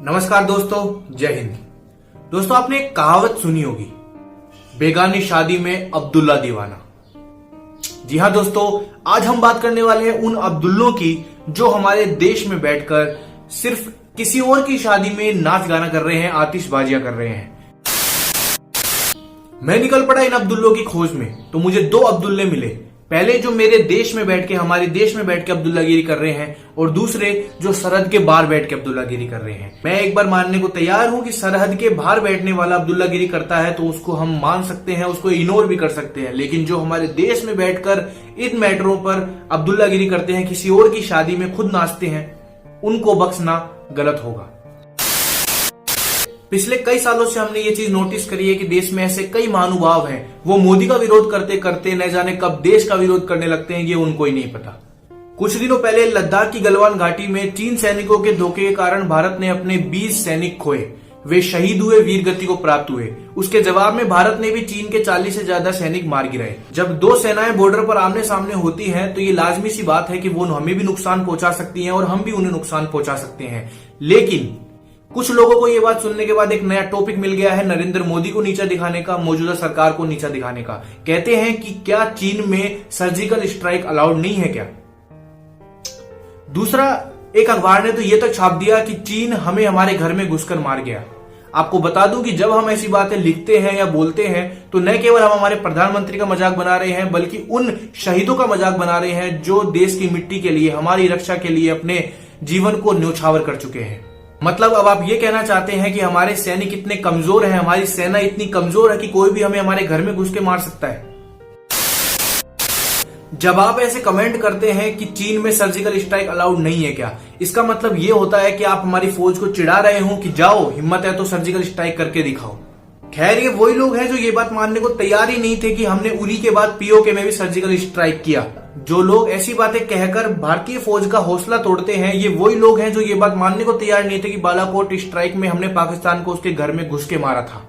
नमस्कार दोस्तों, जय हिंद। दोस्तों, आपने एक कहावत सुनी होगी, बेगानी शादी में अब्दुल्ला दीवाना। जी हां दोस्तों, आज हम बात करने वाले हैं उन अब्दुल्लों की जो हमारे देश में बैठकर सिर्फ किसी और की शादी में नाच गाना कर रहे हैं, आतिशबाजियां कर रहे हैं। मैं निकल पड़ा इन अब्दुल्लों की खोज में, तो मुझे दो अब्दुल्ले मिले। पहले जो मेरे देश में बैठ के, हमारे देश में बैठ के अब्दुल्लागिरी कर रहे हैं, और दूसरे जो सरहद के बाहर बैठ के अब्दुल्लागिरी कर रहे हैं। मैं एक बार मानने को तैयार हूं कि सरहद के बाहर बैठने वाला अब्दुल्लागिरी करता है तो उसको हम मान सकते हैं, उसको इग्नोर भी कर सकते हैं। लेकिन जो हमारे देश में बैठकर इन मैटरों पर अब्दुल्लागिरी करते हैं, किसी और की शादी में खुद नाचते हैं, उनको बख्शना गलत होगा। पिछले कई सालों से हमने ये चीज नोटिस करी है कि देश में ऐसे कई महानुभाव हैं, वो मोदी का विरोध करते करते न जाने कब देश का विरोध करने लगते हैं, ये उनको ही नहीं पता। कुछ दिनों पहले लद्दाख की गलवान घाटी में चीन सैनिकों के धोखे के कारण भारत ने अपने 20 सैनिक खोए। वे शहीद हुए, वीर गति को प्राप्त हुए। उसके जवाब में भारत ने भी चीन के 40 से ज्यादा सैनिक मार गिराए। जब दो सेनाएं बॉर्डर पर आमने सामने होती हैं, तो ये लाजमी सी बात है कि वो हमें भी नुकसान पहुंचा सकती हैं और हम भी उन्हें नुकसान पहुंचा सकते हैं। लेकिन कुछ लोगों को यह बात सुनने के बाद एक नया टॉपिक मिल गया है, नरेंद्र मोदी को नीचा दिखाने का, मौजूदा सरकार को नीचा दिखाने का। कहते हैं कि क्या चीन में सर्जिकल स्ट्राइक अलाउड नहीं है क्या? दूसरा, एक अखबार ने तो यह तक छाप दिया कि चीन हमें हमारे घर में घुसकर मार गया। आपको बता दूं कि जब हम ऐसी बातें लिखते हैं या बोलते हैं, तो न केवल हम हमारे प्रधानमंत्री का मजाक बना रहे हैं, बल्कि उन शहीदों का मजाक बना रहे हैं जो देश की मिट्टी के लिए, हमारी रक्षा के लिए अपने जीवन को न्यौछावर कर चुके हैं। मतलब अब आप ये कहना चाहते हैं कि हमारे सैनिक इतने कमजोर हैं, हमारी सेना इतनी कमजोर है कि कोई भी हमें हमारे घर में घुस के मार सकता है। जब आप ऐसे कमेंट करते हैं कि चीन में सर्जिकल स्ट्राइक अलाउड नहीं है क्या, इसका मतलब ये होता है कि आप हमारी फौज को चिढ़ा रहे हो कि जाओ, हिम्मत है तो सर्जिकल स्ट्राइक करके दिखाओ। खैर, ये वही लोग हैं जो ये बात मानने को तैयार ही नहीं थे कि हमने उरी के बाद पीओके में भी सर्जिकल स्ट्राइक किया। जो लोग ऐसी बातें कहकर भारतीय फौज का हौसला तोड़ते हैं, ये वही लोग हैं जो ये बात मानने को तैयार नहीं थे कि बालाकोट स्ट्राइक में हमने पाकिस्तान को उसके घर में घुस के मारा था।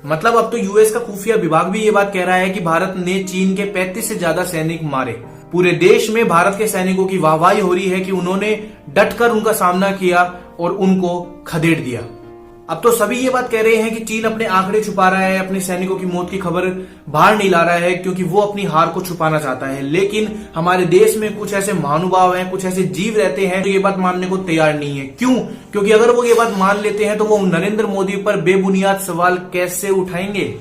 मतलब अब तो यूएस का खुफिया विभाग भी ये बात कह रहा है कि भारत ने चीन के 35 से ज्यादा सैनिक मारे। पूरे देश में भारत के सैनिकों की वाहवाही हो रही है कि उन्होंने डटकर उनका सामना किया और उनको खदेड़ दिया। अब तो सभी ये बात कह रहे हैं कि चीन अपने आंकड़े छुपा रहा है, अपने सैनिकों की मौत की खबर बाहर नहीं ला रहा है, क्योंकि वो अपनी हार को छुपाना चाहता है। लेकिन हमारे देश में कुछ ऐसे महानुभाव हैं, कुछ ऐसे जीव रहते हैं जो ये बात मानने को तैयार नहीं है। क्यों? क्योंकि अगर वो ये बात मान लेते हैं तो वो नरेंद्र मोदी पर बेबुनियाद सवाल कैसे उठाएंगे?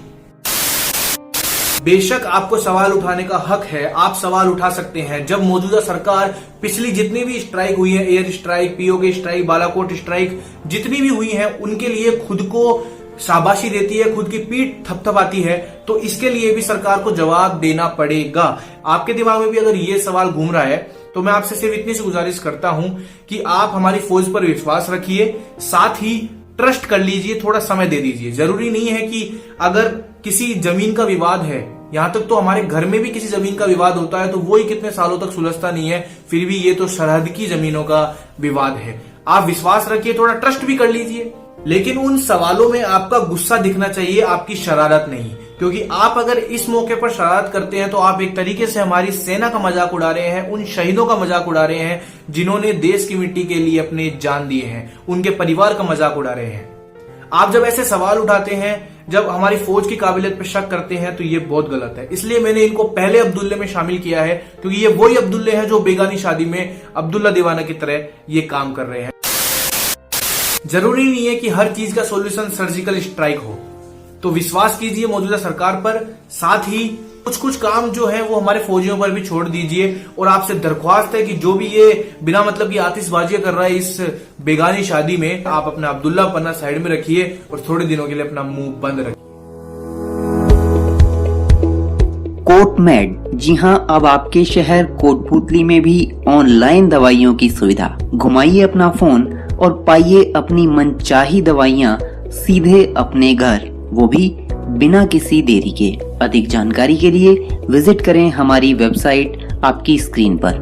बेशक आपको सवाल उठाने का हक है, आप सवाल उठा सकते हैं। जब मौजूदा सरकार पिछली जितनी भी स्ट्राइक हुई है, air strike, PoK strike, Balakot strike, जितनी भी हुई है, उनके लिए खुद को शाबाशी देती है, खुद की पीठ थपथपाती है, तो इसके लिए भी सरकार को जवाब देना पड़ेगा। आपके दिमाग में भी अगर ये सवाल घूम रहा है, तो मैं आपसे सिर्फ इतनी सी गुजारिश करता हूं कि आप हमारी फौज पर विश्वास रखिए, साथ ही ट्रस्ट कर लीजिए, थोड़ा समय दे दीजिए। जरूरी नहीं है कि अगर किसी जमीन का विवाद है, यहां तक तो हमारे घर में भी किसी जमीन का विवाद होता है तो वो ही कितने सालों तक सुलझता नहीं है, फिर भी ये तो सरहद की जमीनों का विवाद है। आप विश्वास रखिए, थोड़ा ट्रस्ट भी कर लीजिए, लेकिन उन सवालों में आपका गुस्सा दिखना चाहिए, आपकी शरारत नहीं। क्योंकि आप अगर इस मौके पर शरारत करते हैं तो आप एक तरीके से हमारी सेना का मजाक उड़ा रहे हैं, उन शहीदों का मजाक उड़ा रहे हैं जिन्होंने देश की मिट्टी के लिए अपने जान दिए हैं, उनके परिवार का मजाक उड़ा रहे हैं। आप जब ऐसे सवाल उठाते हैं, जब हमारी फौज की काबिलियत पर शक करते हैं, तो ये बहुत गलत है। इसलिए मैंने इनको पहले अब्दुल्ले में शामिल किया है, क्योंकि ये वही अब्दुल्ले हैं जो बेगानी शादी में अब्दुल्ला दीवाना की तरह ये काम कर रहे हैं। जरूरी नहीं है कि हर चीज का सॉल्यूशन सर्जिकल स्ट्राइक हो, तो विश्वास कीजिए मौजूदा सरकार पर, साथ ही कुछ काम जो है वो हमारे फौजियों पर भी छोड़ दीजिए। और आपसे दरख्वास्त है कि जो भी ये बिना मतलब की आतिशबाजियां कर रहा है इस बेगानी शादी में, आप अपना अब्दुल्ला पन्ना साइड में रखिए और थोड़े दिनों के लिए अपना मुंह बंद रखिए। कोटमेड, जी हां, अब आपके शहर कोटपुतली में भी ऑनलाइन दवाइयों की सुविधा। घुमाइए अपना फोन और पाइए अपनी मनचाही दवाइयां सीधे अपने घर, वो भी बिना किसी देरी के। अधिक जानकारी के लिए विजिट करें हमारी वेबसाइट आपकी स्क्रीन पर।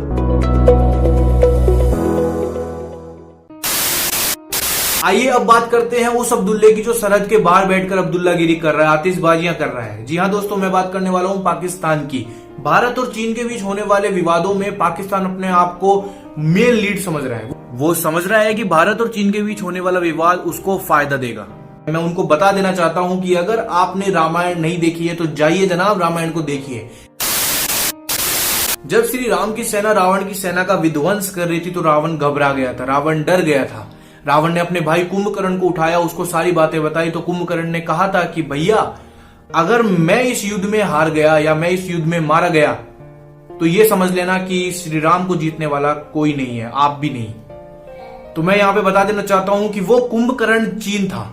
आइए अब बात करते हैं उस अब्दुल्ले की जो सरहद के बाहर बैठकर अब्दुल्लागिरी कर रहा है, आतिशबाजियां कर रहा है। जी हां दोस्तों, मैं बात करने वाला हूं पाकिस्तान की। भारत और चीन के बीच होने वाले विवादों में पाकिस्तान अपने आप को मेन लीड समझ रहा है। वो समझ रहा है कि भारत और चीन के बीच होने वाला विवाद उसको फायदा देगा। मैं उनको बता देना चाहता हूं कि अगर आपने रामायण नहीं देखी है तो जाइए जनाब, रामायण को देखिए। जब श्री राम की सेना रावण की सेना का विध्वंस कर रही थी तो रावण घबरा गया था, रावण डर गया था। रावण ने अपने भाई कुंभकर्ण को उठाया, उसको सारी बातें बताई तो कुंभकर्ण ने कहा था कि भैया अगर मैं इस युद्ध में हार गया या मैं इस युद्ध में मारा गया तो ये समझ लेना कि श्री राम को जीतने वाला कोई नहीं है, आप भी नहीं। तो मैं यहां पे बता देना चाहता हूं कि वो कुंभकर्ण चीन था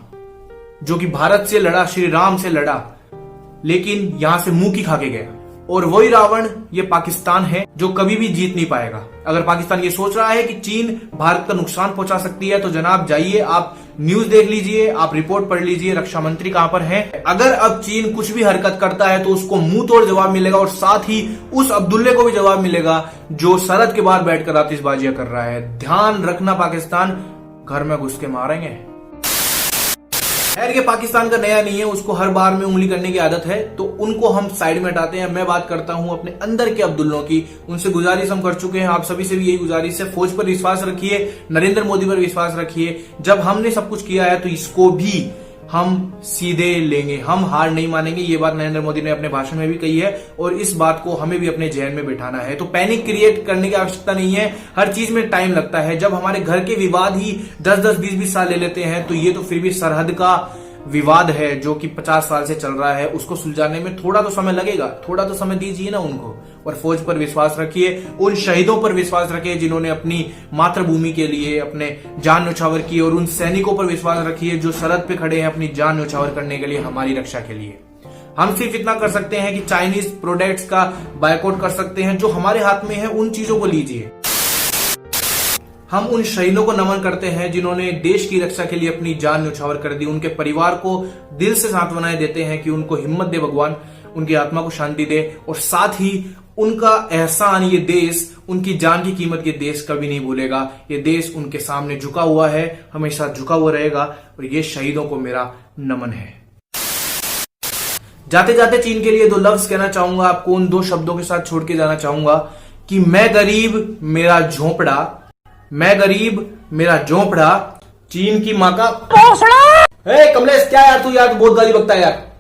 जो कि भारत से लड़ा, श्री राम से लड़ा, लेकिन यहां से मुंह की खा के गया। और वही रावण ये पाकिस्तान है जो कभी भी जीत नहीं पाएगा। अगर पाकिस्तान ये सोच रहा है कि चीन भारत का नुकसान पहुंचा सकती है तो जनाब जाइए, आप न्यूज देख लीजिए, आप रिपोर्ट पढ़ लीजिए, रक्षा मंत्री कहां पर है। अगर अब चीन कुछ भी हरकत करता है तो उसको मुंह तोड़ जवाब मिलेगा और साथ ही उस अब्दुल्ले को भी जवाब मिलेगा जो सरहद के बाहर बैठकर आतिशबाजियां कर रहा है। ध्यान रखना, पाकिस्तान घर में घुस के मारेंगे। खैर ये पाकिस्तान का नया नहीं है, उसको हर बार में उंगली करने की आदत है, तो उनको हम साइड में हटाते हैं। मैं बात करता हूं अपने अंदर के अब्दुल्लों की। उनसे गुजारिश हम कर चुके हैं, आप सभी से भी यही गुजारिश है, फौज पर विश्वास रखिए, नरेंद्र मोदी पर विश्वास रखिए। जब हमने सब कुछ किया है तो इसको भी हम सीधे लेंगे, हम हार नहीं मानेंगे। ये बात नरेंद्र मोदी ने अपने भाषण में भी कही है और इस बात को हमें भी अपने जहन में बिठाना है। तो पैनिक क्रिएट करने की आवश्यकता नहीं है, हर चीज में टाइम लगता है। जब हमारे घर के विवाद ही 10-10, 20-20 साल ले लेते हैं तो ये तो फिर भी सरहद का विवाद है जो कि 50 साल से चल रहा है, उसको सुलझाने में थोड़ा तो समय लगेगा, थोड़ा तो समय दीजिए ना उनको। और फौज पर विश्वास रखिए, उन शहीदों पर विश्वास रखिए जिन्होंने अपनी मातृभूमि के लिए अपने जान न्यौछावर की, और उन सैनिकों पर विश्वास रखिए जो सरहद पे खड़े हैं अपनी जान न्यौछावर करने के लिए, हमारी रक्षा के लिए। हम सिर्फ इतना कर सकते हैं कि चाइनीज प्रोडक्ट्स का बायकॉट कर सकते हैं, जो हमारे हाथ में है उन चीजों को लीजिए। हम उन शहीदों को नमन करते हैं जिन्होंने देश की रक्षा के लिए अपनी जान न्यौछावर कर दी। उनके परिवार को दिल से सांत्वनाएं देते हैं कि उनको हिम्मत दे भगवान, उनकी आत्मा को शांति दे। और साथ ही उनका एहसान ये देश, उनकी जान की कीमत ये देश कभी नहीं भूलेगा। ये देश उनके सामने झुका हुआ है, हमेशा झुका हुआ रहेगा, और ये शहीदों को मेरा नमन है। जाते जाते चीन के लिए 2 लफ्ज कहना चाहूंगा आपको, उन 2 शब्दों के साथ छोड़ के जाना चाहूंगा कि मैं गरीब मेरा झोंपड़ा, मैं गरीब मेरा झोंपड़ा, चीन की मां का कमलेश। क्या यार तू, यार बहुत गाली बकता है यार।